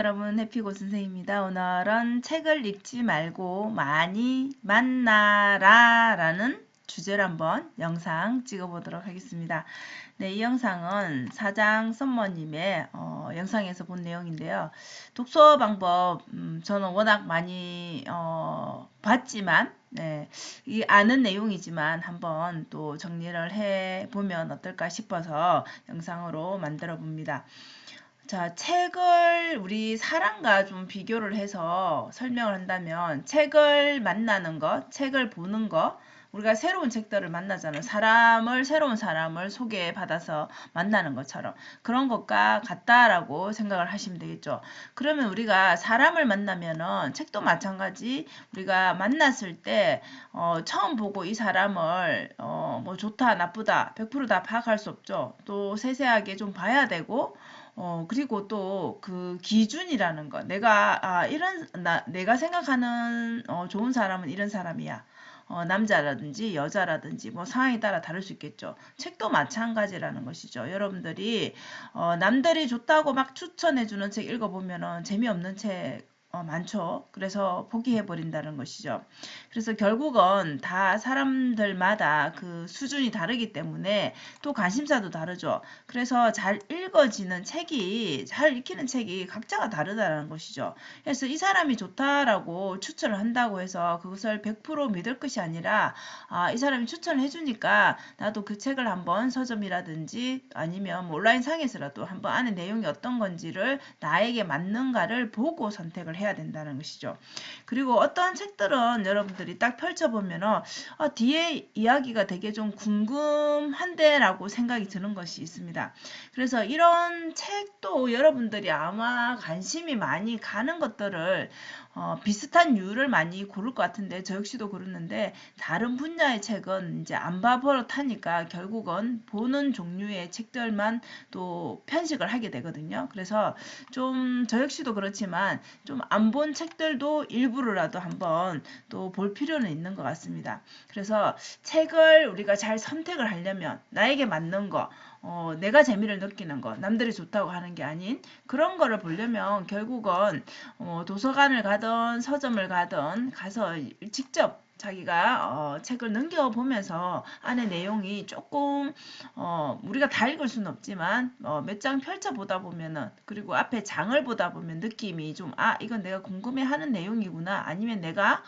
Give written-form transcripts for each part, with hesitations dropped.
여러분, 해피고 선생님입니다. 오늘은 책을 읽지 말고 많이 만나라 라는 주제로 한번 영상 찍어보도록 하겠습니다. 네, 이 영상은 사장 썸머님의 영상에서 본 내용인데요. 독서 방법 저는 워낙 많이 봤지만 이 아는 내용이지만 한번 또 정리를 해보면 어떨까 싶어서 영상으로 만들어 봅니다. 자, 책을 우리 사람과 좀 비교를 해서 설명을 한다면 책을 만나는 것, 책을 보는 것, 우리가 새로운 책들을 만나잖아요. 새로운 사람을 소개받아서 만나는 것처럼 그런 것과 같다라고 생각을 하시면 되겠죠. 그러면 우리가 사람을 만나면은 책도 마찬가지 우리가 만났을 때 처음 보고 이 사람을 뭐 좋다 나쁘다 100%다 파악할 수 없죠. 또 세세하게 좀 봐야 되고 그리고 또 그 기준이라는 거. 내가 생각하는 좋은 사람은 이런 사람이야. 남자라든지 여자라든지 뭐 상황에 따라 다를 수 있겠죠. 책도 마찬가지라는 것이죠. 여러분들이 남들이 좋다고 막 추천해주는 책 읽어보면은 재미없는 책 많죠. 그래서 포기해버린다는 것이죠. 그래서 결국은 다 사람들마다 그 수준이 다르기 때문에 또 관심사도 다르죠. 그래서 잘 읽히는 책이 각자가 다르다는 것이죠. 그래서 이 사람이 좋다라고 추천을 한다고 해서 그것을 100% 믿을 것이 아니라 이 사람이 추천을 해주니까 나도 그 책을 한번 서점이라든지 아니면 뭐 온라인 상에서라도 한번 안에 내용이 어떤 건지를 나에게 맞는가를 보고 선택을 해야 된다는 것이죠. 그리고 어떠한 책들은 여러분들이 딱 펼쳐보면은 뒤에 이야기가 되게 좀 궁금한데 라고 생각이 드는 것이 있습니다. 그래서 이런 책도 여러분들이 아마 관심이 많이 가는 것들을 비슷한 이유를 많이 고를 것 같은데 저 역시도 그렇는데 다른 분야의 책은 이제 안 봐버릇하니까 결국은 보는 종류의 책들만 또 편식을 하게 되거든요. 그래서 좀 저 역시도 그렇지만 좀 안 본 책들도 일부러라도 한번 또 볼 필요는 있는 것 같습니다. 그래서 책을 우리가 잘 선택을 하려면 나에게 맞는 거 내가 재미를 느끼는 거, 남들이 좋다고 하는 게 아닌 그런 거를 보려면 결국은 도서관을 가든 서점을 가든 가서 직접 자기가 책을 넘겨보면서 안에 내용이 조금 우리가 다 읽을 수는 없지만 몇 장 펼쳐보다 보면은 그리고 앞에 장을 보다 보면 느낌이 좀 이건 내가 궁금해하는 내용이구나 아니면 내가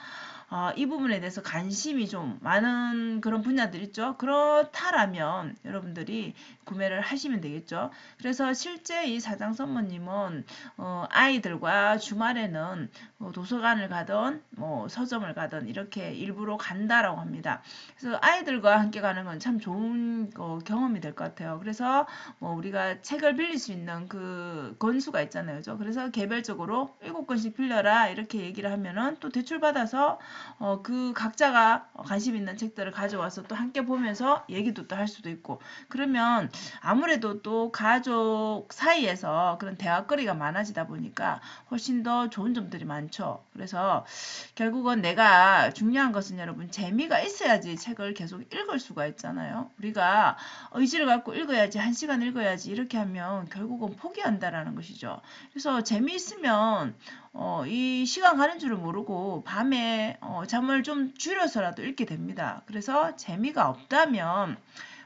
이 부분에 대해서 관심이 좀 많은 그런 분야들 있죠. 그렇다라면 여러분들이 구매를 하시면 되겠죠. 그래서 실제 이 사장 선모님은 아이들과 주말에는 도서관을 가든 뭐 서점을 가든 이렇게 일부러 간다라고 합니다. 그래서 아이들과 함께 가는 건 참 좋은 경험이 될 것 같아요. 그래서 뭐 우리가 책을 빌릴 수 있는 그 건수가 있잖아요. 그죠? 그래서 개별적으로 7권씩 빌려라 이렇게 얘기를 하면은 또 대출 받아서 그 각자가 관심 있는 책들을 가져와서 또 함께 보면서 얘기도 또 할 수도 있고 그러면 아무래도 또 가족 사이에서 그런 대화거리가 많아지다 보니까 훨씬 더 좋은 점들이 많죠. 그래서 결국은 내가 중요한 것은 여러분 재미가 있어야지 책을 계속 읽을 수가 있잖아요. 우리가 의지를 갖고 읽어야지 1시간 읽어야지 이렇게 하면 결국은 포기한다라는 것이죠. 그래서 재미있으면 이 시간 가는 줄을 모르고 밤에 잠을 좀 줄여서라도 읽게 됩니다. 그래서 재미가 없다면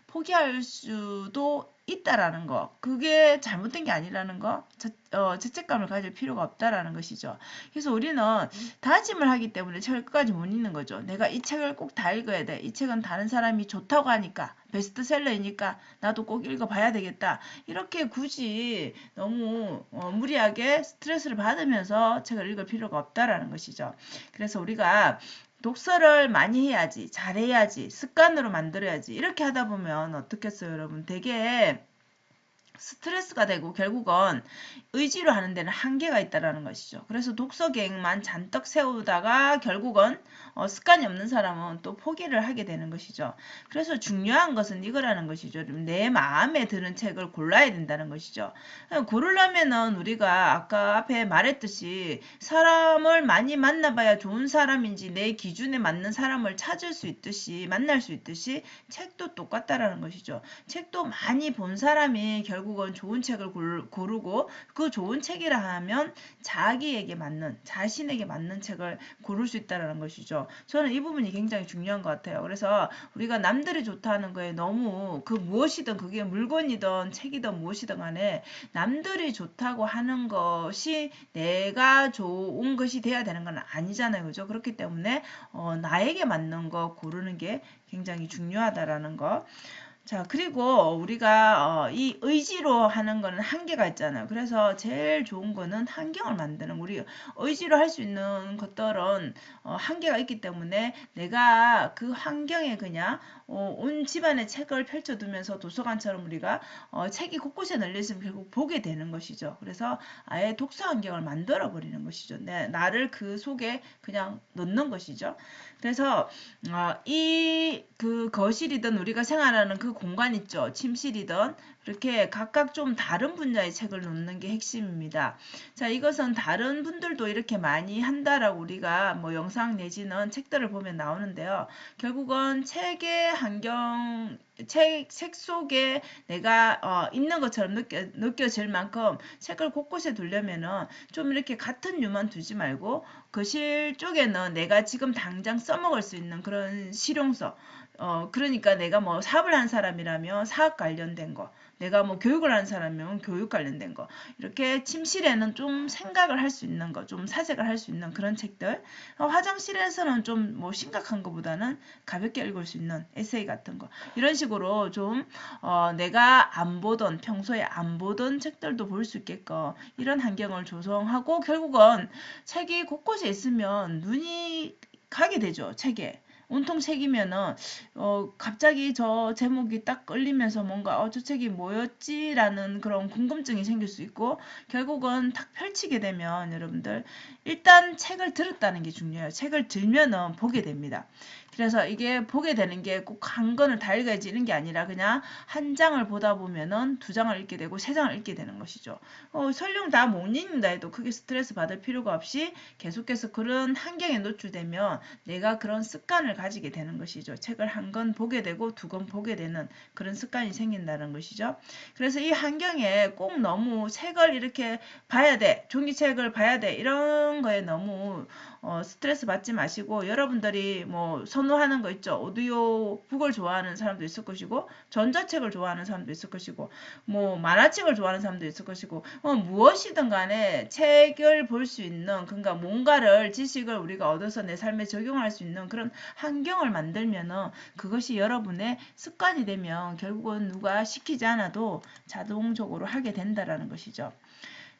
포기할 수도 있다라는 거. 그게 잘못된 게 아니라는 거. 죄책감을 가질 필요가 없다라는 것이죠. 그래서 우리는 다짐을 하기 때문에 책을 끝까지 못 읽는 거죠. 내가 이 책을 꼭 다 읽어야 돼. 이 책은 다른 사람이 좋다고 하니까 베스트셀러이니까 나도 꼭 읽어봐야 되겠다. 이렇게 굳이 너무 무리하게 스트레스를 받으면서 책을 읽을 필요가 없다라는 것이죠. 그래서 우리가 독서를 많이 해야지, 잘해야지, 습관으로 만들어야지 이렇게 하다 보면 어떻겠어요, 여러분? 되게 스트레스가 되고 결국은 의지로 하는 데는 한계가 있다라는 것이죠. 그래서 독서 계획만 잔뜩 세우다가 결국은 습관이 없는 사람은 또 포기를 하게 되는 것이죠. 그래서 중요한 것은 이거라는 것이죠. 내 마음에 드는 책을 골라야 된다는 것이죠. 고르려면은 우리가 아까 앞에 말했듯이 사람을 많이 만나봐야 좋은 사람인지 내 기준에 맞는 사람을 찾을 수 있듯이 만날 수 있듯이 책도 똑같다라는 것이죠. 책도 많이 본 사람이 결국 결국은 좋은 책을 고르고 그 좋은 책이라 하면 자기에게 맞는 자신에게 맞는 책을 고를 수 있다는 것이죠. 저는 이 부분이 굉장히 중요한 것 같아요. 그래서 우리가 남들이 좋다는 거에 너무 그 무엇이든 그게 물건이든 책이든 무엇이든 간에 남들이 좋다고 하는 것이 내가 좋은 것이 돼야 되는 건 아니잖아요. 그죠? 그렇기 때문에 나에게 맞는 거 고르는 게 굉장히 중요하다라는 거. 자, 그리고 우리가 이 의지로 하는 거는 한계가 있잖아요. 그래서 제일 좋은 거는 환경을 만드는 우리 의지로 할 수 있는 것들은 한계가 있기 때문에 내가 그 환경에 그냥 온 집안에 책을 펼쳐두면서 도서관처럼 우리가 책이 곳곳에 널려있으면 결국 보게 되는 것이죠. 그래서 아예 독서 환경을 만들어 버리는 것이죠. 나를 그 속에 그냥 넣는 것이죠. 그래서 이 그 거실이든 우리가 생활하는 그 공간 있죠. 침실이든 이렇게 각각 좀 다른 분야의 책을 놓는 게 핵심입니다. 자, 이것은 다른 분들도 이렇게 많이 한다라고 우리가 뭐 영상 내지는 책들을 보면 나오는데요. 결국은 책의 환경, 책 속에 내가 있는 것처럼 느껴질 만큼 책을 곳곳에 두려면은 좀 이렇게 같은 류만 두지 말고 거실 쪽에는 내가 지금 당장 써먹을 수 있는 그런 실용서, 그러니까 내가 뭐 사업을 하는 사람이라면 사업 관련된 거, 내가 뭐 교육을 하는 사람이면 교육 관련된 거, 이렇게 침실에는 좀 생각을 할 수 있는 거, 좀 사색을 할 수 있는 그런 책들, 화장실에서는 좀 뭐 심각한 것보다는 가볍게 읽을 수 있는 에세이 같은 거, 이런 식으로 좀 내가 안 보던, 평소에 안 보던 책들도 볼 수 있게끔 이런 환경을 조성하고 결국은 책이 곳곳에 있으면 눈이 가게 되죠. 책에. 온통 책이면은 갑자기 저 제목이 딱 끌리면서 뭔가 저 책이 뭐였지라는 그런 궁금증이 생길 수 있고 결국은 딱 펼치게 되면 여러분들 일단 책을 들었다는 게 중요해요. 책을 들면은 보게 됩니다. 그래서 이게 보게 되는 게 꼭 한 권을 다 읽어야지 이런 게 아니라 그냥 한 장을 보다 보면은 두 장을 읽게 되고 세 장을 읽게 되는 것이죠. 설령 다 못 읽는다 해도 크게 스트레스 받을 필요가 없이 계속해서 그런 환경에 노출되면 내가 그런 습관을 가지게 되는 것이죠. 책을 한 권 보게 되고 두 권 보게 되는 그런 습관이 생긴다는 것이죠. 그래서 이 환경에 꼭 너무 책을 이렇게 봐야 돼, 종이책을 봐야 돼 이런 거에 너무 스트레스 받지 마시고 여러분들이 뭐 선호하는 거 있죠. 오디오북을 좋아하는 사람도 있을 것이고 전자책을 좋아하는 사람도 있을 것이고 뭐 만화책을 좋아하는 사람도 있을 것이고 무엇이든 간에 책을 볼 수 있는 그러니까 뭔가를 지식을 우리가 얻어서 내 삶에 적용할 수 있는 그런 환경을 만들면은 그것이 여러분의 습관이 되면 결국은 누가 시키지 않아도 자동적으로 하게 된다라는 것이죠.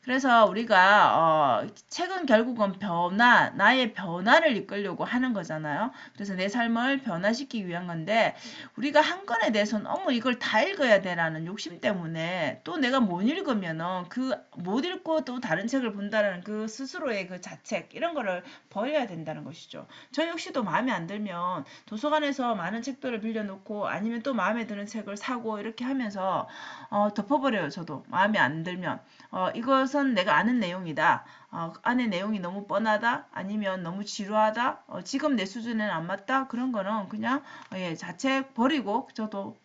그래서 우리가 책은 결국은 변화, 나의 변화를 이끌려고 하는 거잖아요. 그래서 내 삶을 변화시키기 위한 건데 우리가 한 권에 대해서 너무 이걸 다 읽어야 되라는 욕심 때문에 또 내가 못 읽으면은 그 못 읽고 또 다른 책을 본다는 그 스스로의 그 자책 이런 거를 버려야 된다는 것이죠. 저 역시도 마음에 안 들면 도서관에서 많은 책들을 빌려놓고 아니면 또 마음에 드는 책을 사고 이렇게 하면서 덮어버려요. 저도 마음에 안 들면. 이것은 내가 아는 내용이다. 안에 내용이 너무 뻔하다. 아니면 너무 지루하다. 지금 내 수준에는 안 맞다. 그런 거는 그냥 자책 버리고 저도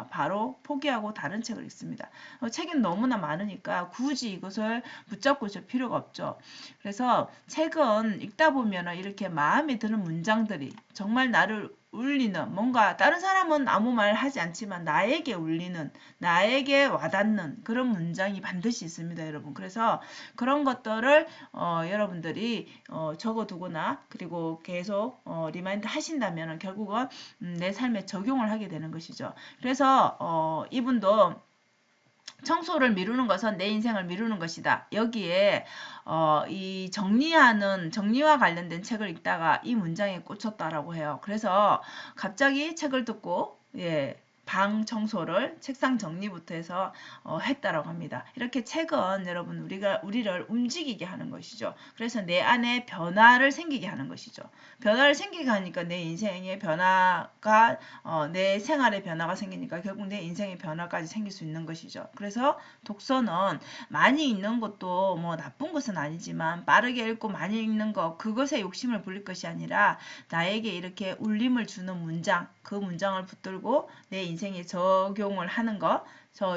바로 포기하고 다른 책을 읽습니다. 책은 너무나 많으니까 굳이 이것을 붙잡고 있을 필요가 없죠. 그래서 책은 읽다 보면 이렇게 마음에 드는 문장들이 정말 나를 울리는 뭔가 다른 사람은 아무 말 하지 않지만 나에게 울리는 나에게 와닿는 그런 문장이 반드시 있습니다, 여러분. 그래서 그런 것들을 여러분들이 적어두거나 그리고 계속 리마인드 하신다면 결국은 내 삶에 적용을 하게 되는 것이죠. 그래서 이분도 청소를 미루는 것은 내 인생을 미루는 것이다. 여기에 이 정리와 관련된 책을 읽다가 이 문장에 꽂혔다라고 해요. 그래서 갑자기 책을 듣고 방 청소를 책상 정리부터 해서 했다라고 합니다. 이렇게 책은 여러분 우리를 움직이게 하는 것이죠. 그래서 내 안에 변화를 생기게 하는 것이죠. 변화를 생기게 하니까 내 인생의 변화가 내 생활의 변화가 생기니까 결국 내 인생의 변화까지 생길 수 있는 것이죠. 그래서 독서는 많이 읽는 것도 뭐 나쁜 것은 아니지만 빠르게 읽고 많이 읽는 것 그것에 욕심을 부릴 것이 아니라 나에게 이렇게 울림을 주는 문장 그 문장을 붙들고 내 인생에 적용을 하는 것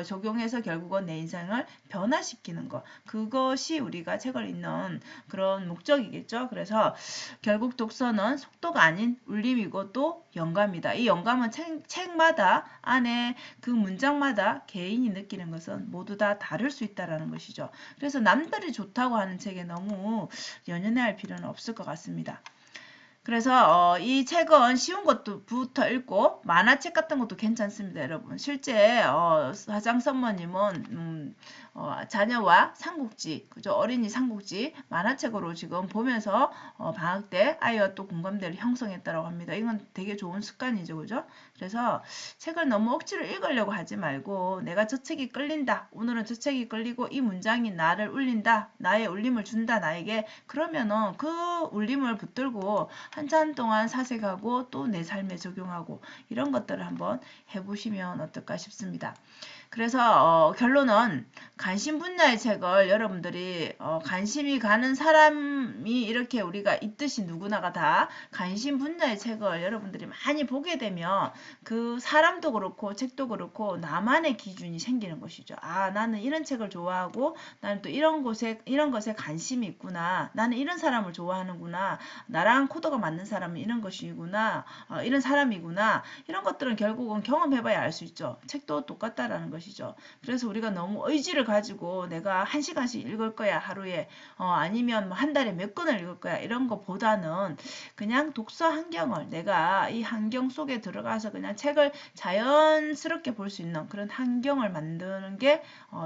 적용해서 결국은 내 인생을 변화시키는 것. 그것이 우리가 책을 읽는 그런 목적이겠죠. 그래서 결국 독서는 속도가 아닌 울림이고 또 영감이다. 이 영감은 책마다 안에 그 문장마다 개인이 느끼는 것은 모두 다 다를 수 있다는 것이죠. 그래서 남들이 좋다고 하는 책에 너무 연연해할 필요는 없을 것 같습니다. 그래서 이 책은 쉬운 것부터 읽고 만화책 같은 것도 괜찮습니다, 여러분. 실제 사장 선모님은 자녀와 삼국지, 그죠? 어린이 삼국지 만화책으로 지금 보면서 방학 때 아이와 또 공감대를 형성했다고 합니다. 이건 되게 좋은 습관이죠, 그죠? 그래서 책을 너무 억지로 읽으려고 하지 말고 내가 저 책이 끌린다. 오늘은 저 책이 끌리고 이 문장이 나를 울린다. 나의 울림을 준다, 나에게. 그러면은 그 울림을 붙들고 한참 동안 사색하고 또 내 삶에 적용하고 이런 것들을 한번 해보시면 어떨까 싶습니다. 그래서 결론은 관심 분야의 책을 여러분들이 관심이 가는 사람이 이렇게 우리가 있듯이 누구나가 다 관심 분야의 책을 여러분들이 많이 보게 되면 그 사람도 그렇고 책도 그렇고 나만의 기준이 생기는 것이죠. 아, 나는 이런 책을 좋아하고 나는 또 이런 것에 관심이 있구나. 나는 이런 사람을 좋아하는구나. 나랑 코드가 맞는 사람은 이런 것이구나. 이런 사람이구나. 이런 것들은 결국은 경험해봐야 알 수 있죠. 책도 똑같다라는 것이죠. 그래서 우리가 너무 의지를 가지고 내가 1시간씩 읽을 거야 하루에 아니면 뭐 한 달에 몇 권을 읽을 거야 이런 것보다는 그냥 독서 환경을 내가 이 환경 속에 들어가서 그냥 책을 자연스럽게 볼 수 있는 그런 환경을 만드는 게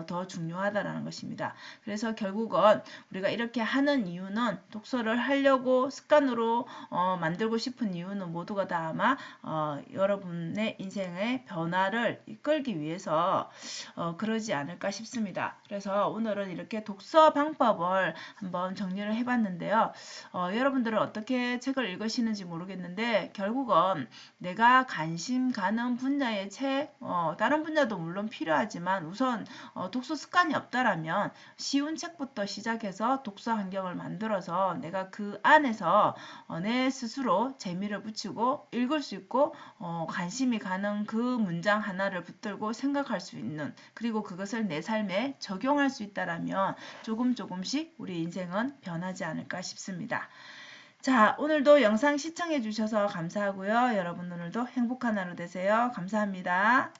더 중요하다라는 것입니다. 그래서 결국은 우리가 이렇게 하는 이유는 독서를 하려고 습관으로 만들고 싶은 이유는 모두가 다 아마 여러분의 인생의 변화를 이끌기 위해서 그러지 않을까 싶습니다. 그래서 오늘은 이렇게 독서 방법을 한번 정리를 해봤는데요. 여러분들은 어떻게 책을 읽으시는지 모르겠는데 결국은 내가 관심 가는 분야의 책, 다른 분야도 물론 필요하지만 우선 독서 습관이 없다라면 쉬운 책부터 시작해서 독서 환경을 만들어서 내가 그 안에서 내 스스로 재미를 붙이고 읽을 수 있고 관심이 가는 그 문장 하나를 붙들고 생각할 수 있는 그리고 그것을 내 삶에 적용할 수 있다라면 조금씩 우리 인생은 변하지 않을까 싶습니다. 자, 오늘도 영상 시청해 주셔서 감사하고요. 여러분 오늘도 행복한 하루 되세요. 감사합니다.